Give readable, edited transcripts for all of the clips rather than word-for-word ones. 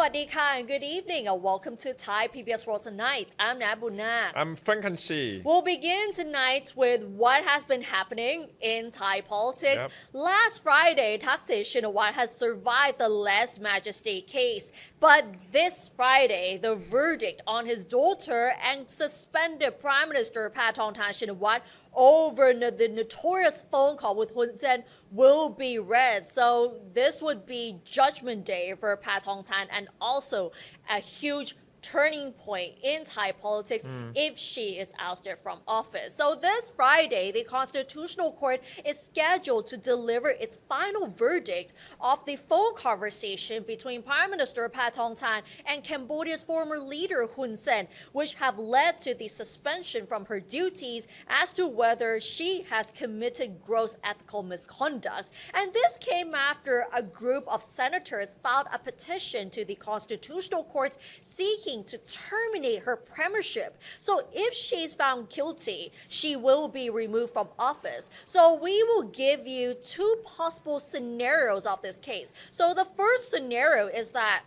Sawadika and good evening and welcome to Thai PBS World Tonight. I'm Nabuna. I'm Frank and Shi. We'll begin tonight with what has been happening in Thai politics. Yep. Last Friday, Thaksin Shinawatra has survived the lèse majesté case. But this Friday, the verdict on his daughter and suspended Prime Minister Paetongtarn Shinawatra over the notorious phone call with Hun Sen will be read. So this would be judgment day for Paetongtarn and also a huge turning point in Thai politics if she is ousted from office. So this Friday, the Constitutional Court is scheduled to deliver its final verdict of the phone conversation between Prime Minister Paetongtarn and Cambodia's former leader Hun Sen, which have led to the suspension from her duties as to whether she has committed gross ethical misconduct. And this came after a group of senators filed a petition to the Constitutional Court seeking to terminate her premiership. So if she's found guilty, she will be removed from office. So we will give you two possible scenarios of this case. So the first scenario is that,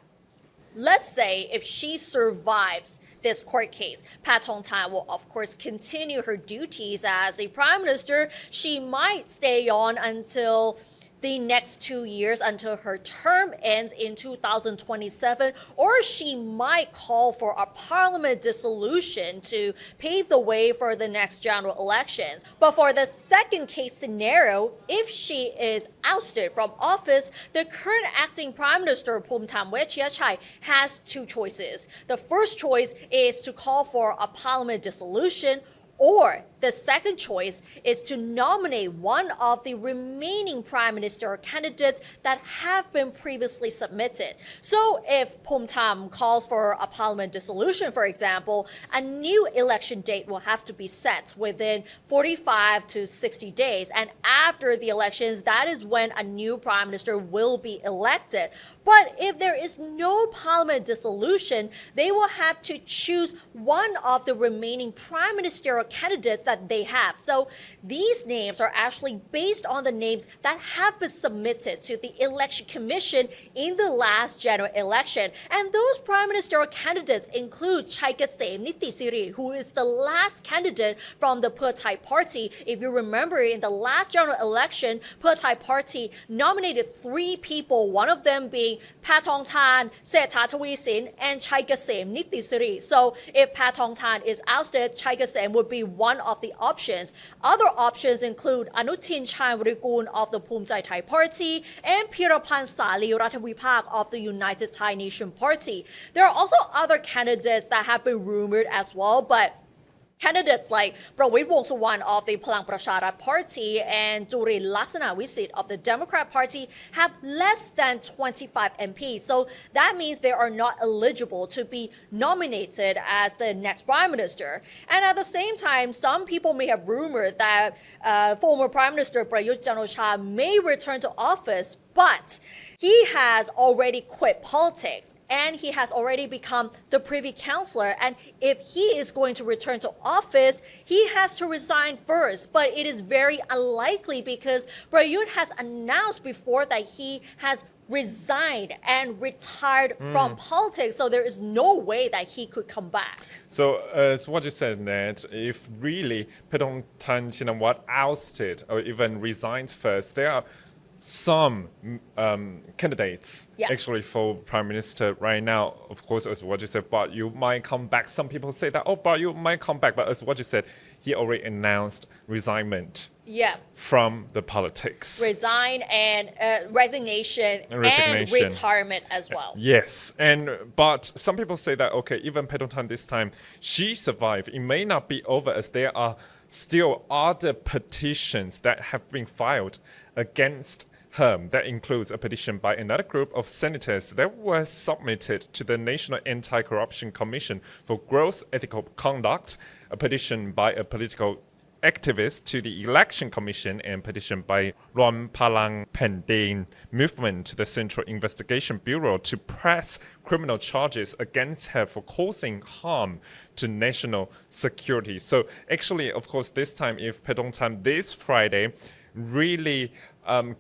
let's say if she survives this court case, Paetongtarn will of course continue her duties as the prime minister. She might stay on until the next 2 years until her term ends in 2027, or she might call for a parliament dissolution to pave the way for the next general elections. But for the second case scenario, if she is ousted from office, the current acting prime minister Paetongtarn Shinawatra has two choices. The first choice is to call for a parliament dissolution, or the second choice is to nominate one of the remaining prime minister candidates that have been previously submitted. So if Paetongtarn calls for a parliament dissolution, for example, a new election date will have to be set within 45 to 60 days. And after the elections, that is when a new prime minister will be elected. But if there is no parliament dissolution, they will have to choose one of the remaining prime ministerial candidates that they have. So these names are actually based on the names that have been submitted to the election commission in the last general election. And those prime ministerial candidates include Chaikasem Nittisiri, who is the last candidate from the Pheu Thai party. If you remember, in the last general election, Pheu Thai party nominated 3 people, one of them being Paetongtarn, Sethar Thavisin, and Chaikasem Nittisiri. So if Paetongtarn is ousted, Chaikasem would be one of the options. Other options include Anutin Charnvirakul of the Phumjai Thai Party and Pirapan Sali Rathavipak of the United Thai Nation Party. There are also other candidates that have been rumored as well, but candidates like Prawit Wongsuwan of the Palang Pracharat Party and Jurin Laksana Visit of the Democrat Party have less than 25 MPs. So that means they are not eligible to be nominated as the next prime minister. And at the same time, some people may have rumored that former Prime Minister Prayut Chan-o-cha may return to office, but he has already quit politics. And he has already become the Privy Councillor. And if he is going to return to office, he has to resign first. But it is very unlikely because Prayut has announced before that he has resigned and retired from politics. So there is no way that he could come back. So as what you said, Ned, if really Paetongtarn Shinawatra ousted or even resigns first, there are some candidates actually for prime minister right now. Of course, as what you said, but you might come back. Some people say that, oh, but you might come back. But as what you said, he already announced resignment from the politics. Resign and resignation and retirement as well. Yes, but some people say that, okay, even Paetongtarn this time, she survived. It may not be over as there are still other petitions that have been filed against her. That includes a petition by another group of senators that was submitted to the National Anti-Corruption Commission for gross ethical conduct, a petition by a political activist to the Election Commission, and petition by Ruam Palang Pendin movement to the Central Investigation Bureau to press criminal charges against her for causing harm to national security. So actually, of course, this time, if Paetongtarn this Friday really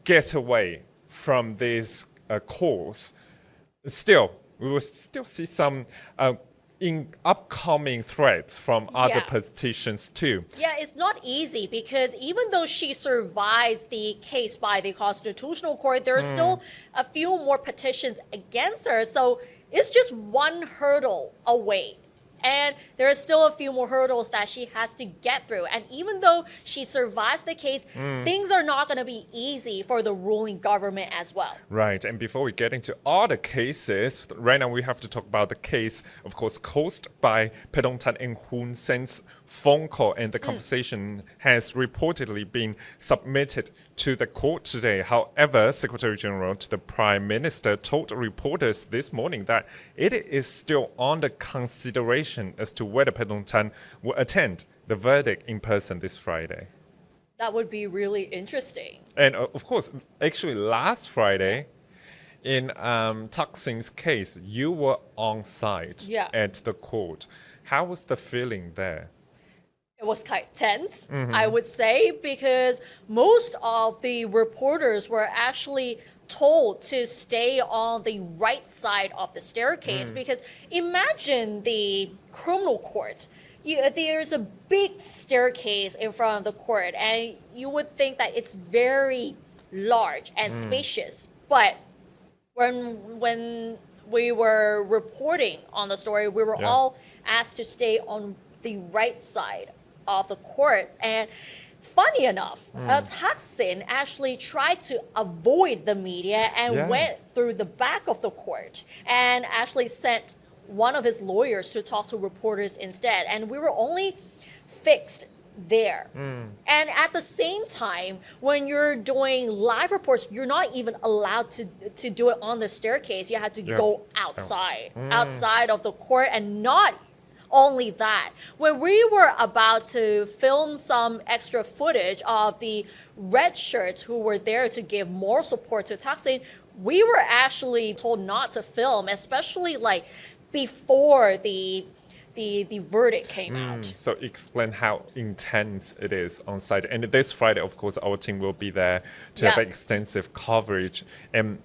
get away from this cause, still we will still see some in upcoming threats from other Yeah. politicians too. Yeah, it's not easy because even though she survives the case by the Constitutional Court, there are still a few more petitions against her. So it's just one hurdle away. And there are still a few more hurdles that she has to get through. And even though she survives the case, things are not going to be easy for the ruling government as well. Right, and before we get into all the cases, right now we have to talk about the case, of course, caused by Paetongtarn and Hun Sen's phone call, and the conversation has reportedly been submitted to the court today. However, Secretary General to the Prime Minister told reporters this morning that it is still under consideration as to whether Paetongtarn will attend the verdict in person this Friday. That would be really interesting. And of course, actually last Friday, in Thaksin's case, you were on site at the court. How was the feeling there? It was quite tense, I would say, because most of the reporters were actually told to stay on the right side of the staircase. Because imagine the criminal court. There's a big staircase in front of the court, and you would think that it's very large and spacious. But when we were reporting on the story, we were all asked to stay on the right side of the court. And funny enough, Thaksin actually tried to avoid the media and went through the back of the court and actually sent one of his lawyers to talk to reporters instead. And we were only fixed there. And at the same time, when you're doing live reports, you're not even allowed to do it on the staircase. You had to go outside of the court. And not only that, when we were about to film some extra footage of the red shirts who were there to give more support to Thaksin, we were actually told not to film, especially like before the verdict came out. So explain how intense it is on site. And this Friday, of course, our team will be there to have extensive coverage. And,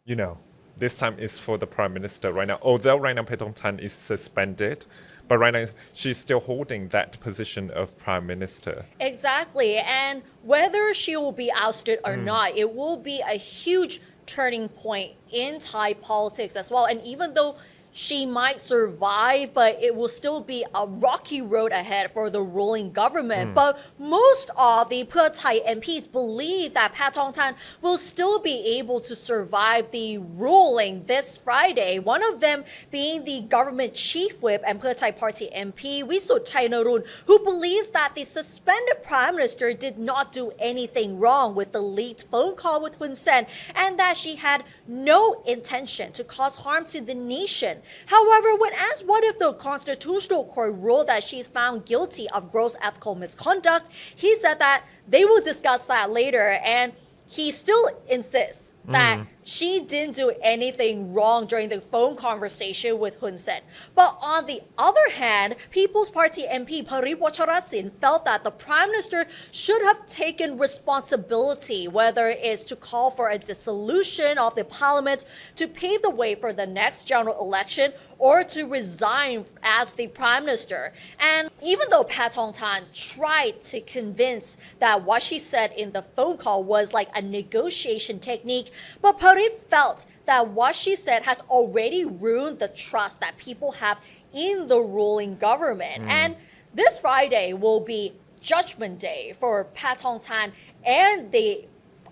you know, this time is for the Prime Minister right now. Although right now Paetongtarn is suspended, but right now she's still holding that position of Prime Minister. Exactly. And whether she will be ousted or not, it will be a huge turning point in Thai politics as well. And even though she might survive, but it will still be a rocky road ahead for the ruling government. But most of the Pheu Thai MPs believe that Paetongtarn will still be able to survive the ruling this Friday. One of them being the government chief whip and Pheu Thai Party MP Wisut Chainarun, who believes that the suspended prime minister did not do anything wrong with the leaked phone call with Hun Sen, and that she had no intention to cause harm to the nation. However, when asked what if the Constitutional Court ruled that she's found guilty of gross ethical misconduct, he said that they will discuss that later, and he still insists that she didn't do anything wrong during the phone conversation with Hun Sen. But on the other hand, People's Party MP Parit Wacharasin felt that the Prime Minister should have taken responsibility, whether it's to call for a dissolution of the parliament to pave the way for the next general election, or to resign as the Prime Minister. And even though Paetongtarn tried to convince that what she said in the phone call was like a negotiation technique, but Parit felt that what she said has already ruined the trust that people have in the ruling government. And this Friday will be Judgment Day for Paetongtarn and the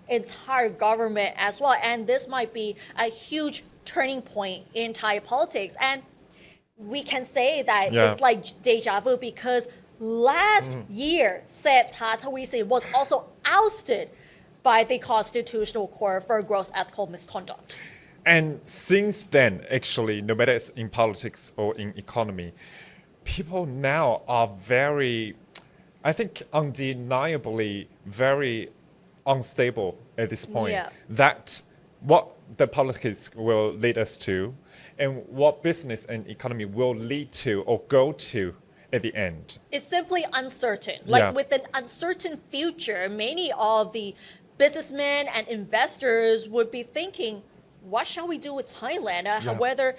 entire government as well. And this might be a huge turning point in Thai politics. And we can say that it's like deja vu, because last year, Seth Thavisin was also ousted by the Constitutional Court for gross ethical misconduct. And since then, actually, no matter it's in politics or in economy, people now are very, I think, undeniably very unstable at this point. That what the politics will lead us to and what business and economy will lead to or go to at the end. It's simply uncertain. Like with an uncertain future, many of the businessmen and investors would be thinking, what shall we do with Thailand? Yeah. Whether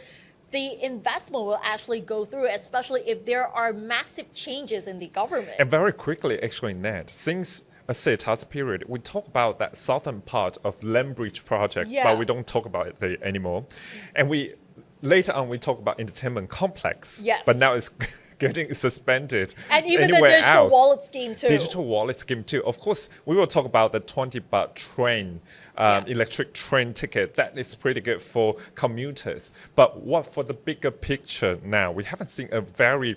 the investment will actually go through, especially if there are massive changes in the government. And very quickly, actually, Ned, since a CETAS period, we talk about that southern part of Land Bridge project, Yeah. but we don't talk about it anymore. And later on, we talk about entertainment complex. Yes. But now it's getting suspended. And even the anywhere digital else. wallet scheme too. Digital wallet scheme too. Of course, we will talk about the 20-baht train, electric train ticket. That is pretty good for commuters. But what for the bigger picture now? We haven't seen a very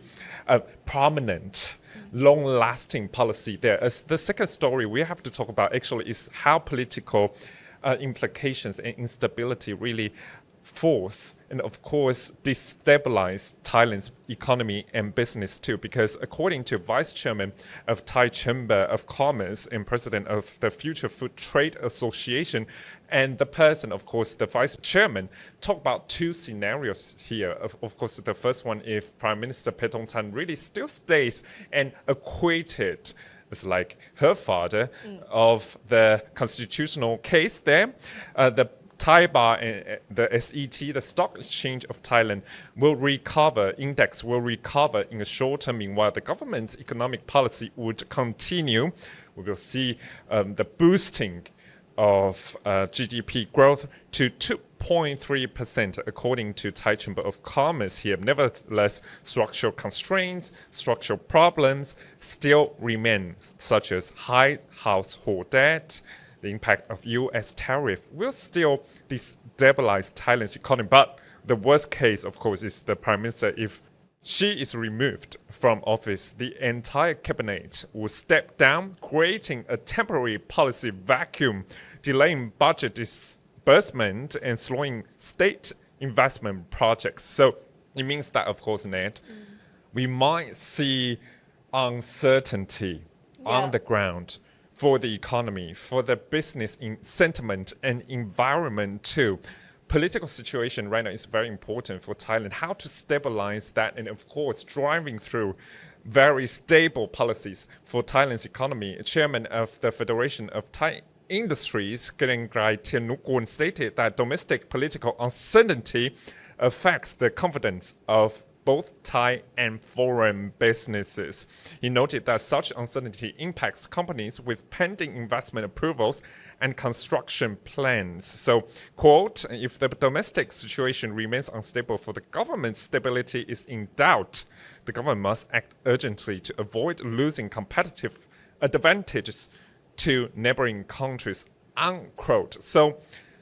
prominent, long-lasting policy there. As the second story we have to talk about actually is how political implications and instability really force and of course destabilize Thailand's economy and business too, because according to Vice Chairman of Thai Chamber of Commerce and President of the Future Food Trade Association, and the person, of course, the Vice Chairman, talk about two scenarios here. Of course, the first one, if Prime Minister Paetongtarn really still stays and acquitted, it's like her father, of the constitutional case there, the Thai bar and the SET, the Stock Exchange of Thailand, index will recover in the short term. Meanwhile, the government's economic policy would continue. We will see the boosting of GDP growth to 2.3% according to Thai Chamber of Commerce here. Nevertheless, structural constraints, structural problems still remain, such as high household debt. The impact of U.S. tariff will still destabilize Thailand's economy. But the worst case, of course, is the Prime Minister. If she is removed from office, the entire cabinet will step down, creating a temporary policy vacuum, delaying budget disbursement and slowing state investment projects. So it means that, of course, Ned, we might see uncertainty on the ground for the economy, for the business sentiment and environment too. Political situation right now is very important for Thailand. How to stabilize that, and of course, driving through very stable policies for Thailand's economy. Chairman of the Federation of Thai Industries, Kerengrai Thianukorn, stated that domestic political uncertainty affects the confidence of both Thai and foreign businesses. He noted that such uncertainty impacts companies with pending investment approvals and construction plans. So, quote, if the domestic situation remains unstable for the government's stability is in doubt, the government must act urgently to avoid losing competitive advantages to neighboring countries, unquote. So,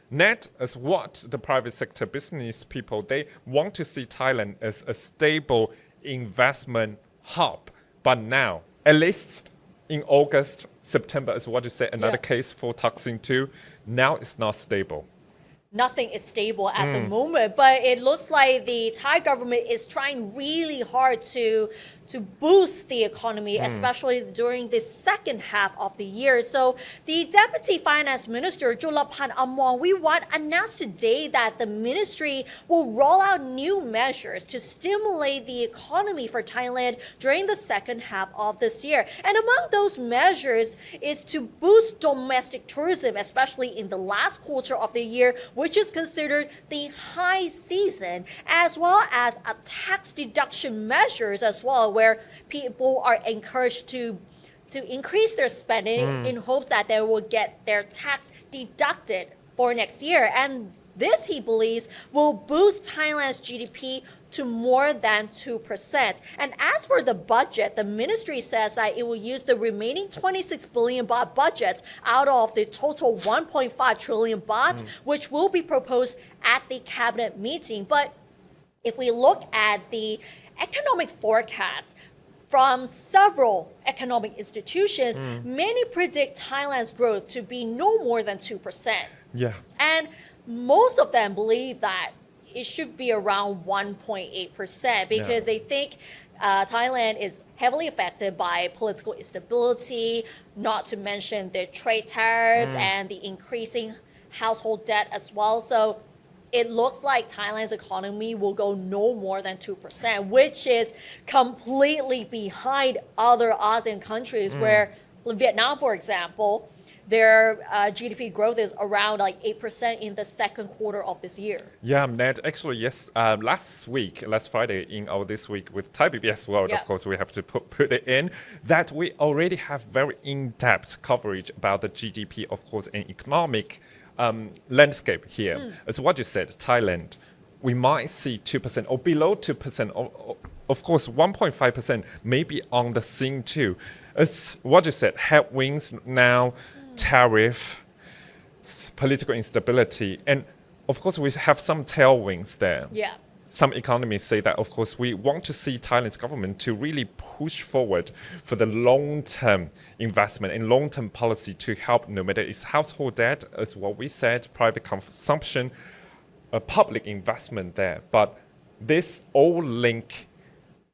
Net as what the private sector business people, they want to see Thailand as a stable investment hub. But now, at least in August, September, as what you said, another case for Thaksin too, now it's not stable. Nothing is stable at the moment, but it looks like the Thai government is trying really hard to boost the economy, especially during the second half of the year. So the Deputy Finance Minister, Julaphan Amwangwiwat, announced today that the ministry will roll out new measures to stimulate the economy for Thailand during the second half of this year. And among those measures is to boost domestic tourism, especially in the last quarter of the year, which is considered the high season, as well as a tax deduction measures as well, where people are encouraged to increase their spending in hopes that they will get their tax deducted for next year. And this, he believes, will boost Thailand's GDP to more than 2%. And as for the budget, the ministry says that it will use the remaining 26 billion baht budget out of the total 1.5 trillion baht, which will be proposed at the cabinet meeting. But if we look at the economic forecast from several economic institutions, many predict Thailand's growth to be no more than 2%. Yeah. And most of them believe that it should be around 1.8% because they think Thailand is heavily affected by political instability, not to mention the trade tariffs and the increasing household debt as well. So it looks like Thailand's economy will go no more than 2%, which is completely behind other ASEAN countries where Vietnam, for example, their GDP growth is around like 8% in the second quarter of this year. Yeah, Ned, actually, yes. Last Friday, in our This Week with Thai PBS World, Yeah. of course, we have to put it in, that we already have very in-depth coverage about the GDP, of course, and economic landscape here. As what you said, Thailand, we might see 2% or below 2%. Of course, 1.5% may be on the scene too. As what you said, headwinds now, tariff, political instability, and of course we have some tailwinds there. Yeah. Some economists say that, of course, we want to see Thailand's government to really push forward for the long-term investment and long-term policy to help, no matter it's household debt, as what we said, private consumption, public investment there. But this all link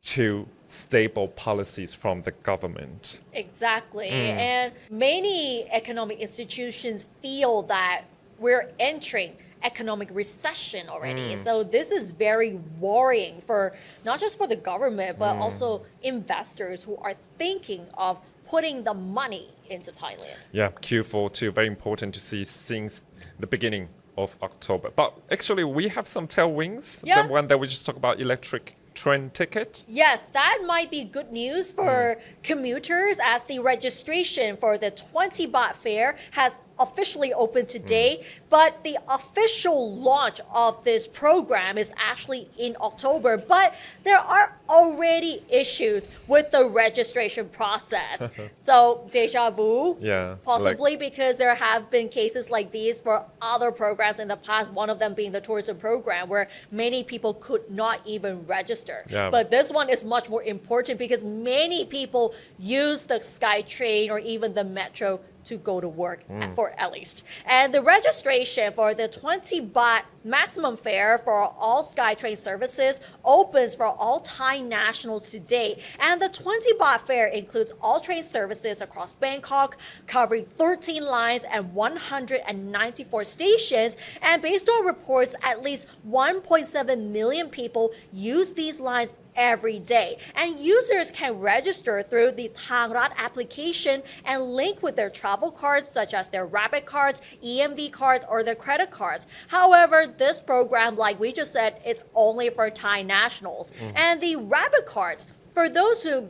to stable policies from the government. Exactly. And many economic institutions feel that we're entering economic recession already. So this is very worrying for not just for the government, but also investors who are thinking of putting the money into Thailand. Yeah, Q4 too, very important to see since the beginning of October. But actually, we have some tailwinds. Yeah. The one that we just talked about, electric train ticket. Yes, that might be good news for commuters as the registration for the 20 baht fare has officially opened today, but the official launch of this program is actually in October. But there are already issues with the registration process. So deja vu, Yeah, possibly because there have been cases like these for other programs in the past, one of them being the tourism program where many people could not even register. Yeah. But this one is much more important because many people use the SkyTrain or even the metro to go to work, for at least. And the registration for the 20 baht maximum fare for all SkyTrain services opens for all Thai nationals today. And the 20 baht fare includes all train services across Bangkok, covering 13 lines and 194 stations. And based on reports, at least 1.7 million people use these lines every day. And users can register through the Thang Rat application and link with their travel cards such as their Rapid cards, EMV cards, or their credit cards. However, this program, like we just said, it's only for Thai nationals. And the Rapid cards, for those who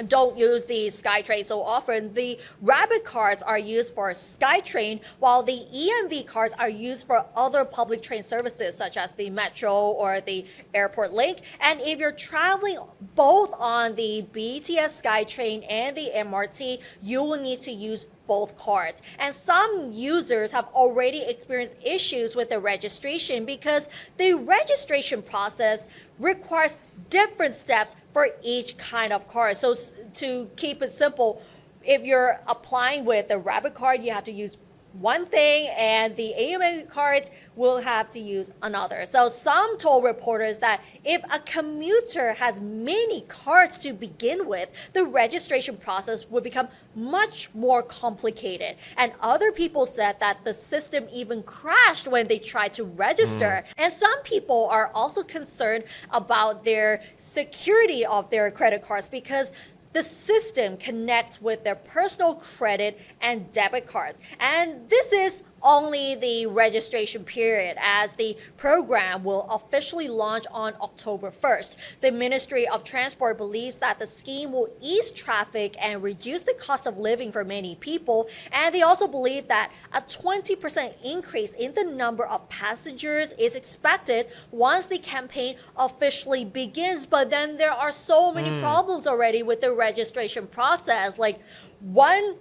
don't use the SkyTrain so often, the Rapid cards are used for SkyTrain, while the EMV cards are used for other public train services such as the Metro or the Airport Link. And if you're traveling both on the BTS SkyTrain and the MRT, you will need to use both cards. And some users have already experienced issues with the registration because the registration process requires different steps for each kind of card. So to keep it simple, if you're applying with the Rapid card, you have to use one thing, and the AMA cards will have to use another. So some told reporters that if a commuter has many cards to begin with, the registration process would become much more complicated. And other people said that the system even crashed when they tried to register. And some people are also concerned about their security of their credit cards because the system connects with their personal credit and debit cards. And this is only the registration period, as the program will officially launch on October 1st. The Ministry of Transport believes that the scheme will ease traffic and reduce the cost of living for many people. And they also believe that a 20% increase in the number of passengers is expected once the campaign officially begins. But then there are so many problems already with the registration process. Like one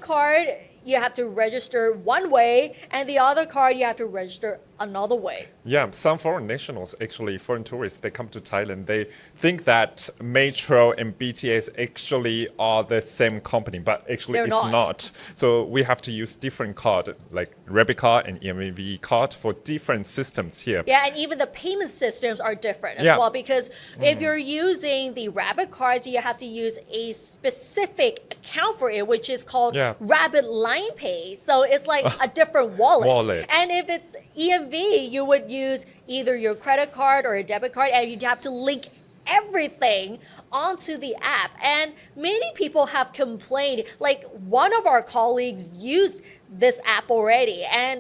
card, you have to register one way, and the other card you have to register another way. Yeah, some foreign nationals, actually foreign tourists, they come to Thailand. They think that Metro and BTS actually are the same company, but actually They're it's not. So we have to use different card, like Rapid card and EMV card for different systems here. Yeah, and even the payment systems are different as Yeah. well, because if you're using the Rapid cards, you have to use a specific account for it, which is called Yeah. Rapid Line Pay. So it's like a different wallet. And if it's EMV, you would use either your credit card or a debit card, and you'd have to link everything onto the app. And many people have complained, like one of our colleagues used this app already and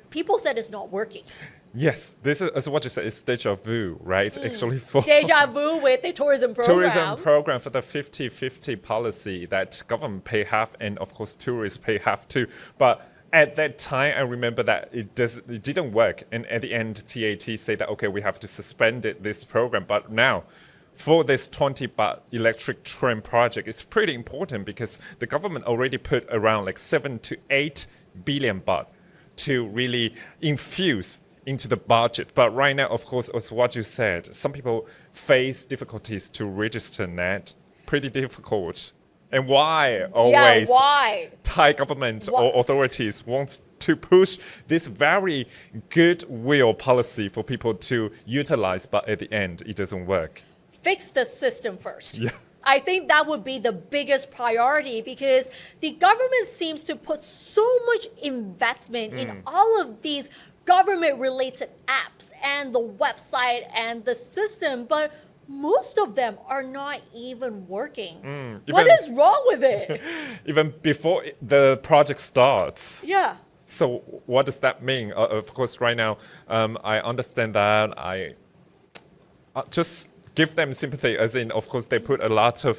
people said it's not working. Yes, this is as what you said. It's deja vu, right? Actually, for Deja vu with the tourism program. tourism program for the 50-50 policy that government pay half and of course tourists pay half too. But at that time, I remember that it didn't work, and at the end, TAT said that okay, we have to suspend this program. But now, for this 20-baht electric train project, it's pretty important because the government already put around like 7 to 8 billion baht to really infuse into the budget. But right now, of course, as what you said, some people face difficulties to register net. Pretty difficult. And why always why? Thai government or authorities want to push this very goodwill policy for people to utilize, but at the end, it doesn't work. Fix the system first. Yeah. I think that would be the biggest priority because the government seems to put so much investment in all of these government-related apps and the website and the system, but most of them are not even working. What is wrong with it? Even before the project starts. Yeah. So what does that mean? Of course, right now, I understand that. I just give them sympathy, as in, of course, they put a lot of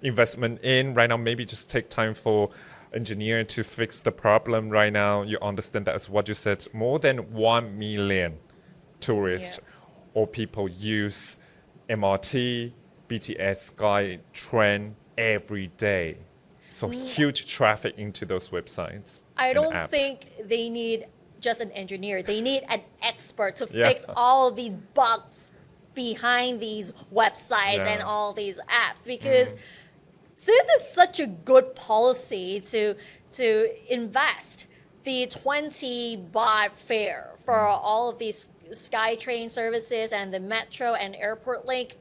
investment in. Right now, maybe just take time for engineer to fix the problem. Right now, you understand that, as what you said, more than 1 million tourists or people use MRT, BTS, Sky Train every day. So huge traffic into those websites. I don't think they need just an engineer. They need an expert to fix all of these bugs behind these websites and all these apps, because since it's such a good policy to invest the 20 baht fare for all of these SkyTrain services and the metro and airport link,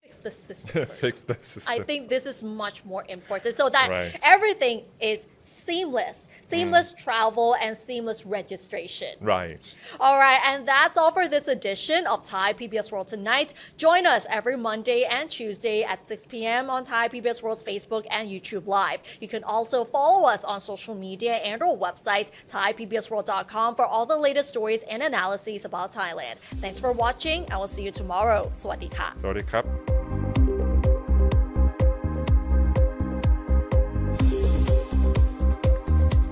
fix the system first. Fix the system. I think this is much more important so that Right. everything is seamless travel and seamless registration. Right. All right, and that's all for this edition of Thai PBS World Tonight. Join us every Monday and Tuesday at 6 p.m. on Thai PBS World's Facebook and YouTube Live. You can also follow us on social media and our website, thaipbsworld.com, for all the latest stories and analyses about Thailand. Thanks for watching. I will see you tomorrow. สวัสดีค่ะ สวัสดีครับ